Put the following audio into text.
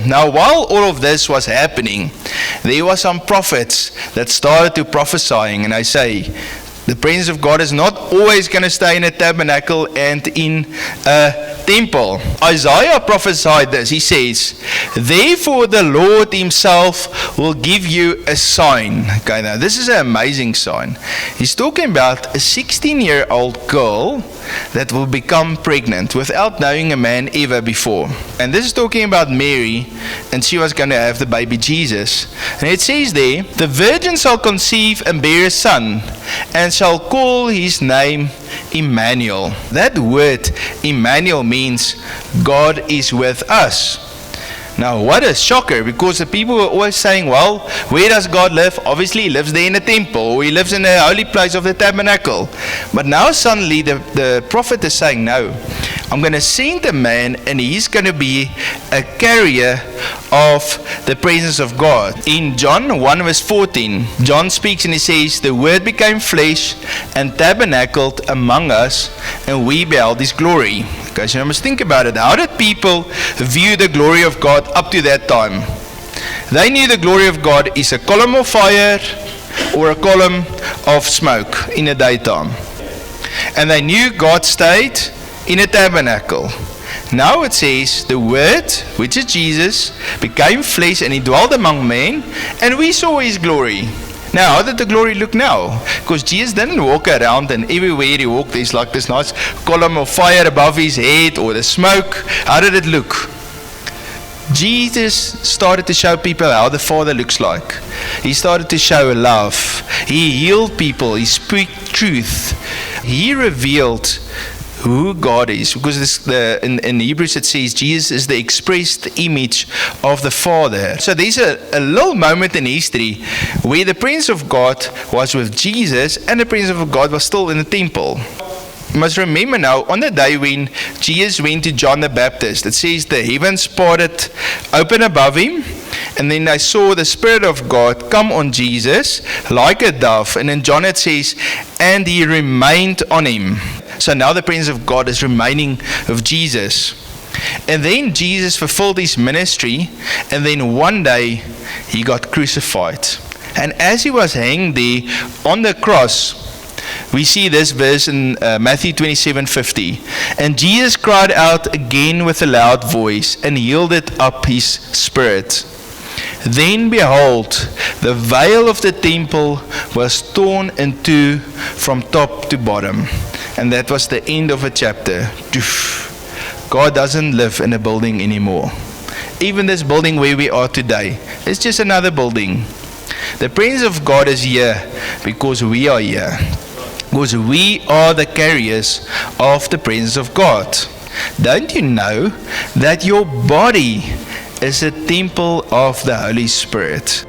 Now, while all of this was happening, there were some prophets that started to prophesying, and I say, the presence of God is not always going to stay in a tabernacle and in a temple. Isaiah prophesied this. He says, therefore the Lord himself will give you a sign. Okay, now this is an amazing sign. He's talking about a 16-year-old girl that will become pregnant without knowing a man ever before. And this is talking about Mary, and she was going to have the baby Jesus. And it says there, the virgin shall conceive and bear a son, and shall call his name Emmanuel. That word Emmanuel means God is with us. Now, what a shocker, because the people were always saying, well, where does God live? Obviously, he lives there in the temple, or he lives in the holy place of the tabernacle. But now suddenly the prophet is saying, no, I'm going to send a man, and he's going to be a carrier of the presence of God. In John 1 verse 14, John speaks and he says, the word became flesh and tabernacled among us, and we beheld his glory. Okay, so you must think about it. How did people view the glory of God up to that time? They knew the glory of God is a column of fire or a column of smoke in the daytime. And they knew God stayed in a tabernacle. Now it says, the Word, which is Jesus, became flesh and he dwelt among men, and we saw his glory. Now, how did the glory look now? Because Jesus didn't walk around and everywhere he walked there's like this nice column of fire above his head or the smoke. How did it look? Jesus started to show people how the Father looks like. He started to show love. He healed people. He spoke truth. He revealed who God is, because in Hebrews it says Jesus is the expressed image of the Father. So there's a little moment in history where the presence of God was with Jesus and the presence of God was still in the temple. You must remember now, on the day when Jesus went to John the Baptist, it says the heavens parted open above him, and then I saw the Spirit of God come on Jesus like a dove, and in John it says, and he remained on him. So now the presence of God is remaining of Jesus. And then Jesus fulfilled his ministry, and then one day he got crucified. And as he was hanging there on the cross, we see this verse in Matthew 27:50. And Jesus cried out again with a loud voice, and yielded up his spirit. Then behold, the veil of the temple was torn in two from top to bottom. And that was the end of a chapter. God doesn't live in a building anymore. Even this building where we are today, it's just another building. The presence of God is here because we are here. Because we are the carriers of the presence of God. Don't you know that your body is a temple of the Holy Spirit?